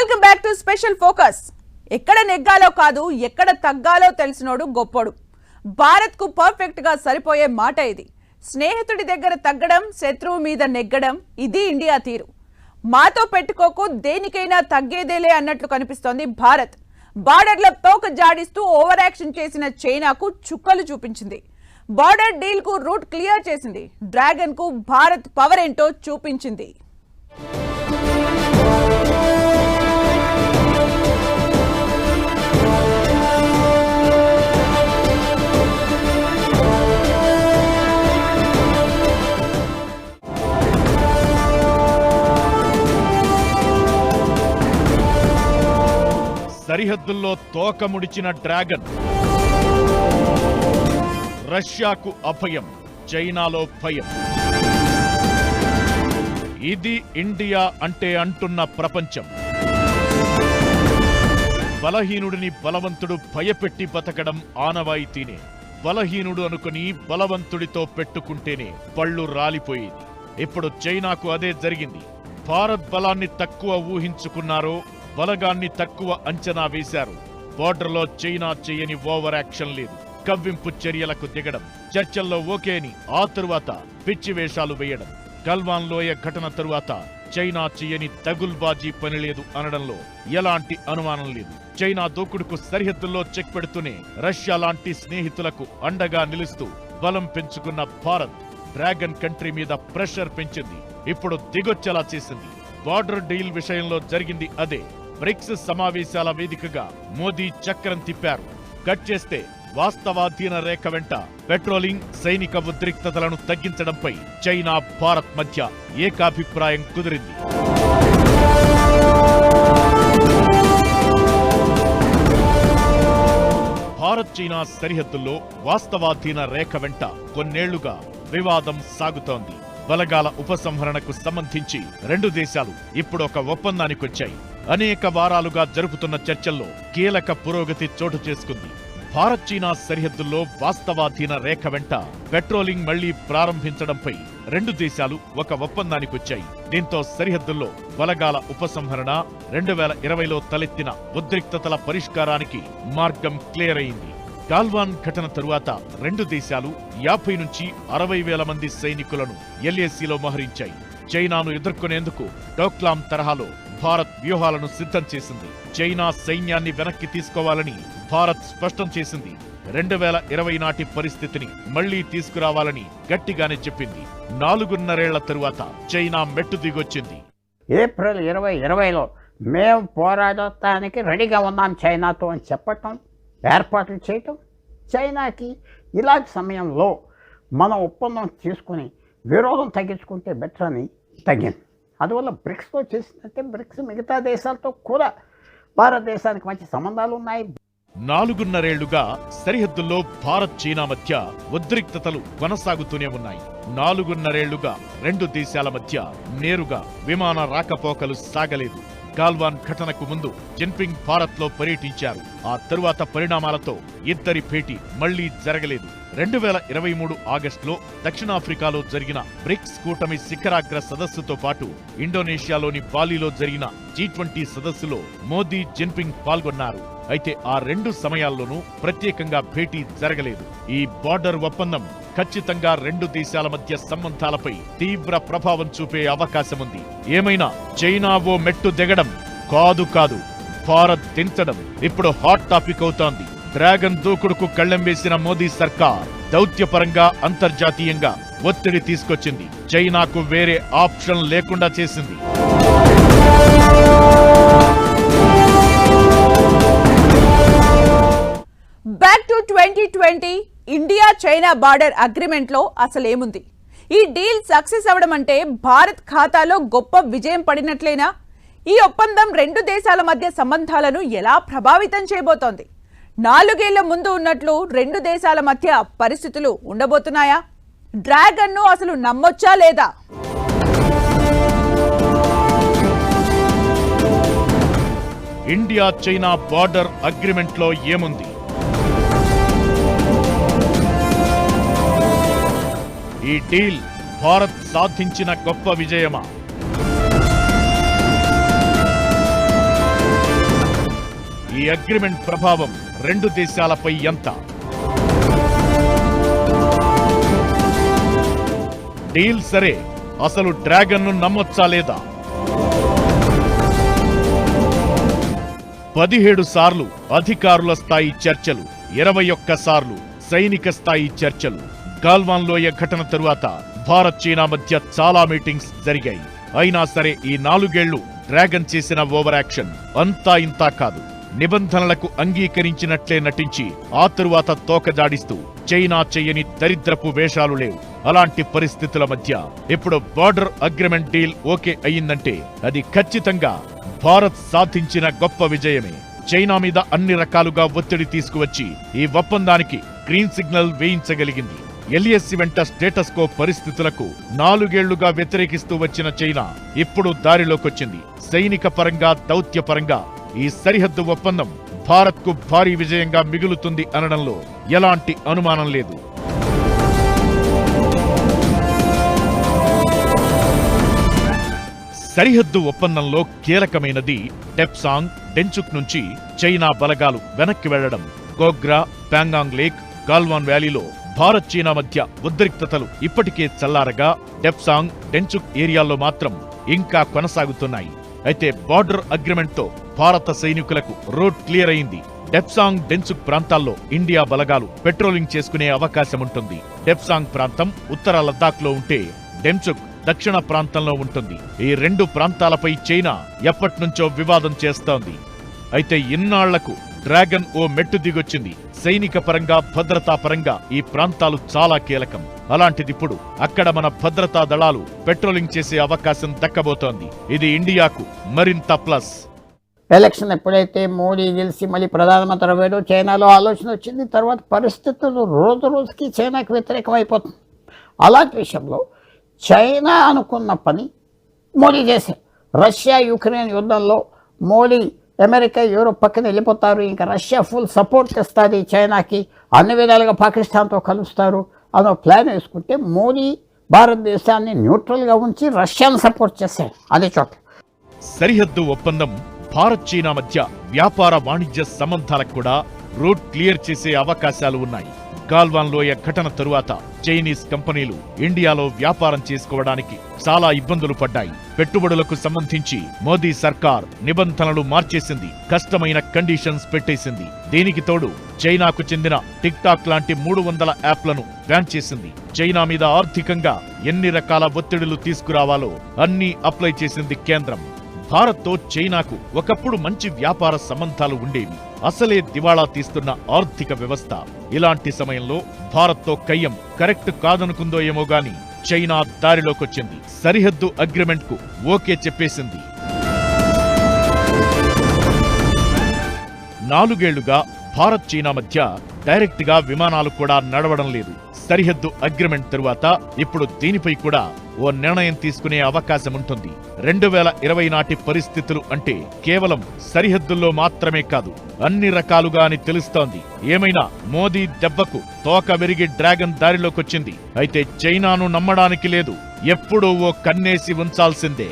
Welcome back to special focus. ఎక్కడ నెగ్గాలో కాదు ఎక్కడ తగ్గాలో తెలిసినోడు గొప్పోడు. భారత్ కు పర్ఫెక్ట్ గా సరిపోయే మాట ఇది. స్నేహితుడి దగ్గర తగ్గడం, శత్రువు మీద నెగ్గడం, ఇది ఇండియా తీరు. మాతో పెట్టుకోకు, దేనికైనా తగ్గేదేలే అన్నట్లు కనిపిస్తోంది భారత్. బార్డర్ల తోక జాడిస్తూ ఓవర్ యాక్షన్ చేసిన చైనాకు చుక్కలు చూపించింది. బార్డర్ డీల్ కు రూట్ క్లియర్ చేసింది. డ్రాగన్ కు భారత్ పవర్ ఏంటో చూపించింది. సరిహద్దుల్లో తోక ముడిచిన డ్రాగన్, రష్యాకు అభయం, చైనాలో భయం. ఇది ఇండియా అంటే అంటున్న ప్రపంచం. బలహీనుడిని బలవంతుడు భయపెట్టి బతకడం ఆనవాయితీనే. బలహీనుడు అనుకుని బలవంతుడితో పెట్టుకుంటేనే పళ్ళు రాలిపోయేది. ఇప్పుడు చైనాకు అదే జరిగింది. భారత్ బలాన్ని తక్కువ ఊహించుకున్నారో, బలగాన్ని తక్కువ అంచనా వేశారు. బోర్డర్లో చైనా చేయని ఓవర్ యాక్షన్ లేదు. కవ్వింపు చర్యలకు దిగడం, చర్చల్లో ఓకేని ఆ తరువాత పిచ్చి వేషాలు వేయడం. గల్వాన్ లోయ ఘటన తరువాత చైనా చేయని తగుల్బాజీ పని లేదు అనడంలో ఎలాంటి అనుమానం లేదు. చైనా దూకుడుకు సరిహద్దుల్లో చెక్ పెడుతూనే రష్యా లాంటి స్నేహితులకు అండగా నిలుస్తూ బలం పెంచుకున్న భారత్ డ్రాగన్ కంట్రీ మీద ప్రెషర్ పెంచింది. ఇప్పుడు దిగొచ్చేలా చేసింది. బార్డర్ డీల్ విషయంలో జరిగింది అదే. బ్రిక్స్ సమావేశాల వేదికగా మోదీ చక్రం తిప్పారు. కట్ చేస్తే వాస్తవాధీన రేఖ వెంట పెట్రోలింగ్, సైనిక ఉద్రిక్తతలను తగ్గించడంపై చైనా, భారత్ మధ్య ఏకాభిప్రాయం కుదిరింది. భారత్ చైనా సరిహద్దుల్లో వాస్తవాధీన రేఖ వెంట కొన్నేళ్లుగా వివాదం సాగుతోంది. బలగాల ఉపసంహరణకు సంబంధించి రెండు దేశాలు ఇప్పుడు ఒక ఒప్పందానికొచ్చాయి. అనేక వారాలుగా జరుపుతున్న చర్చల్లో కీలక పురోగతి చోటు చేసుకుంది. భారత్ చైనా సరిహద్దుల్లో వాస్తవాధీన రేఖ వెంట పెట్రోలింగ్ మళ్లీ ప్రారంభించడంపై రెండు దేశాలు ఒక ఒప్పందానికొచ్చాయి. దీంతో సరిహద్దుల్లో బలగాల ఉపసంహరణ, 2020లో తలెత్తిన ఉద్రిక్తతల పరిష్కారానికి మార్గం క్లియర్ అయింది. గాల్వాన్ ఘటన తరువాత రెండు దేశాలు 50 నుంచి 60,000 మంది సైనికులను LACలో మోహరించాయి. చైనాను ఎదుర్కొనేందుకు డోక్లాం తరహాలో భారత్ వ్యూహాలను సిద్ధం చేసింది. చైనా సైన్యాన్ని వెనక్కి తీసుకోవాలని భారత్ స్పష్టం చేసింది. 2020 నాటి పరిస్థితిని మళ్లీ తీసుకురావాలని గట్టిగానే చెప్పింది. 4.5 తరువాత చైనా మెట్టు దిగొచ్చింది. ఏప్రిల్ 2020లో మేము పోరాడటానికి రెడీగా ఉన్నాం చైనాతో అని చెప్పటం, ఏర్పాట్లు చేయటం. చైనాకి ఇలాంటి సమయంలో మనం ఒప్పందం తీసుకుని విరోధం తగ్గించుకుంటే బెటర్ అని తగ్గింది. అందువల్ల బ్రిక్స్తో చేసినట్టే బ్రిక్స్ మిగతా దేశాలతో కూడా భారతదేశానికి మంచి సంబంధాలు ఉన్నాయి. 4.5 సరిహద్దుల్లో భారత్ చైనా మధ్య ఉద్రిక్తతలు కొనసాగుతూనే ఉన్నాయి. 4.5 రెండు దేశాల మధ్య నేరుగా విమాన రాకపోకలు సాగలేదు. గాల్వాన్ ఘటనకు ముందు జిన్పింగ్ భారత్ లో పర్యటించారు. ఆ తరువాత పరిణామాలతో ఇద్దరి భేటీ మళ్లీ జరగలేదు. 2023 ఆగస్టులో దక్షిణాఫ్రికాలో జరిగిన బ్రిక్స్ కూటమి శిఖరాగ్ర సదస్సుతో పాటు ఇండోనేషియాలోని బాలీలో జరిగిన G20 సదస్సులో మోదీ, జిన్పింగ్ పాల్గొన్నారు. అయితే ఆ రెండు సమయాల్లోనూ ప్రత్యేకంగా భేటీ జరగలేదు. ఈ బార్డర్ ఒప్పందం ఖచ్చితంగా రెండు దేశాల మధ్య సంబంధాలపై తీవ్ర ప్రభావం చూపే అవకాశముంది. ఏమైనా చైనా ఓ మెట్టు దిగడం కాదు, భారత్ దించడం ఇప్పుడు హాట్ టాపిక్ అవుతోంది. డ్రాగన్ దూకుడుకు కళ్లెం వేసిన మోదీ సర్కార్ దౌత్యపరంగా, అంతర్జాతీయంగా ఒత్తిడి తీసుకొచ్చింది. చైనాకు వేరే ఆప్షన్ లేకుండా చేసింది. Back to 2020. India China border agreement లో అసలేముంది? ఈ డీల్ సక్సెస్ అవడం అంటే భారత్ ఖాతాలో గొప్ప విజయం పడినట్లేనా? ఈ ఒప్పందం రెండు దేశాల మధ్య సంబంధాలను ఎలా ప్రభావితం చేయబోతోంది? 4 ఏళ్ల ముందు ఉన్నట్లు రెండు దేశాల మధ్య పరిస్థితులు ఉండబోతున్నాయా? డ్రాగన్ ను అసలు నమ్మొచ్చా లేదా? ఇండియా చైనా బార్డర్ అగ్రిమెంట్ లో ఏముంది? ఈ డీల్ భారత్ సాధించిన గొప్ప విజయమా? ఈ అగ్రిమెంట్ ప్రభావం రెండు దేశాలపై ఎంత? డీల్ సరే, అసలు డ్రాగన్ను నమ్మొచ్చా లేదా? 17 సార్లు అధికారుల స్థాయి చర్చలు, 21 సార్లు సైనిక స్థాయి చర్చలు. గాల్వాన్ లోయ ఘటన తరువాత భారత్ చైనా మధ్య చాలా మీటింగ్స్ జరిగాయి. అయినా సరే ఈ 4 ఏళ్లు డ్రాగన్ చేసిన ఓవర్ యాక్షన్ అంతా ఇంతా కాదు. నిబంధనలకు అంగీకరించినట్లే నటించి ఆ తరువాత తోకజాడిస్తూ చైనా చెయ్యని దరిద్రపు వేషాలు లేవు. అలాంటి పరిస్థితుల మధ్య ఇప్పుడు బార్డర్ అగ్రిమెంట్ డీల్ ఓకే అయ్యిందంటే అది ఖచ్చితంగా భారత్ సాధించిన గొప్ప విజయమే. చైనా మీద అన్ని రకాలుగా ఒత్తిడి తీసుకువచ్చి ఈ ఒప్పందానికి గ్రీన్ సిగ్నల్ వేయించగలిగింది. ఎల్ఏసి వెంట స్టేటస్ కో పరిస్థితులకు 4 ఏళ్లుగా వ్యతిరేకిస్తూ వచ్చిన చైనా ఇప్పుడు దారిలోకొచ్చింది. సైనిక పరంగా, దౌత్యపరంగా ఈ సరిహద్దు ఒప్పందం భారత్కు భారీ విజయంగా మిగులుతుంది అనడంలో ఎలాంటి అనుమానం లేదు. సరిహద్దు ఒప్పందంలో కీలకమైనది డెప్సాంగ్, డెంచుక్ నుంచి చైనా బలగాలు వెనక్కి వెళ్లడం. గోగ్రా, ప్యాంగాంగ్ లేక్, గాల్వాన్ వ్యాలీలో భారత్ చైనా మధ్య ఉద్రిక్తతలు ఇప్పటికే చల్లారగా డెప్సాంగ్, డెంచుక్ ఏరియాల్లో మాత్రం ఇంకా కొనసాగుతున్నాయి. అయితే బార్డర్ అగ్రిమెంట్తో భారత సైనికులకు రోడ్ క్లియర్ అయింది. డెప్సాంగ్, డెంచుక్ ప్రాంతాల్లో ఇండియా బలగాలు పెట్రోలింగ్ చేసుకునే అవకాశం ఉంటుంది. డెప్సాంగ్ ప్రాంతం ఉత్తర లద్దాఖ్లో ఉంటే డెంచుక్ దక్షిణ ప్రాంతంలో ఉంటుంది. ఈ 2 ప్రాంతాలపై చైనా ఎప్పట్నుంచో వివాదం చేస్తోంది. అయితే ఇన్నాళ్లకు డ్రాగన్ ఓ మెట్టు దిగొచ్చింది. సైనిక పరంగా, భద్రతా పరంగా ఈ ప్రాంతాలు చాలా కీలకం. అలాంటిదిప్పుడు అక్కడ మన భద్రతా దళాలు పెట్రోలింగ్ చేసే అవకాశం దక్కబోతోంది. ఇది ఇండియాకు మరింత ప్లస్. ఎలక్షన్ ఎప్పుడైతే మోడీ గెలిచి మళ్ళీ ప్రధానమంత్రి అయ్యాడో చైనాలో ఆలోచన వచ్చింది. తర్వాత పరిస్థితులు రోజు రోజుకి చైనాకు వ్యతిరేకం అయిపోతుంది. అలాంటి విషయంలో చైనా అనుకున్న పని మోడీ చేశారు. రష్యా యుక్రెయిన్ యుద్ధంలో మోడీ అమెరికా, యూరోప్ పక్కన వెళ్ళిపోతారు. ఇంకా రష్యా ఫుల్ సపోర్ట్ ఇస్తుంది చైనాకి, అన్ని విధాలుగా పాకిస్తాన్తో కలుస్తారు అనే ప్లాన్ వేసుకుంటే మోడీ భారతదేశాన్ని న్యూట్రల్గా ఉంచి రష్యాను సపోర్ట్ చేశారు. అదే చోట సరిహద్దు ఒప్పందం భారత్ చైనా మధ్య వ్యాపార, వాణిజ్య సంబంధాలకు కూడా రూట్ క్లియర్ చేసే అవకాశాలు ఉన్నాయి. గాల్వాన్ లోయ ఘటన తరువాత చైనీస్ కంపెనీలు ఇండియాలో వ్యాపారం చేసుకోవడానికి చాలా ఇబ్బందులు పడ్డాయి. పెట్టుబడులకు సంబంధించి మోదీ సర్కార్ నిబంధనలు మార్చేసింది, కష్టమైన కండిషన్స్ పెట్టేసింది. దీనికి తోడు చైనాకు చెందిన టిక్ టాక్ లాంటి 300 యాప్లను బ్యాన్ చేసింది. చైనా మీద ఆర్థికంగా ఎన్ని రకాల ఒత్తిడులు తీసుకురావాలో అన్నీ అప్లై చేసింది కేంద్రం. భారత్తో చైనాకు ఒకప్పుడు మంచి వ్యాపార సంబంధాలు ఉండేవి. అసలే దివాళా తీస్తున్న ఆర్థిక వ్యవస్థ. ఇలాంటి సమయంలో భారత్తో కయ్యం కరెక్ట్ కాదనుకుందో ఏమో గాని చైనా దారిలోకొచ్చింది. సరిహద్దు అగ్రిమెంట్ కు ఓకే చెప్పేసింది. 4 ఏళ్లుగా భారత్ చైనా మధ్య డైరెక్ట్ గా విమానాలు కూడా నడవడం లేదు. సరిహద్దు అగ్రిమెంట్ తరువాత ఇప్పుడు దీనిపై కూడా ఓ నిర్ణయం తీసుకునే అవకాశం ఉంటుంది. 2020 నాటి పరిస్థితులు అంటే కేవలం సరిహద్దుల్లో మాత్రమే కాదు, అన్ని రకాలుగా అని తెలుస్తోంది. ఏమైనా మోదీ దెబ్బకు తోక విరిగి డ్రాగన్ దారిలోకొచ్చింది. అయితే చైనాను నమ్మడానికి లేదు, ఎప్పుడూ ఓ కన్నేసి ఉంచాల్సిందే.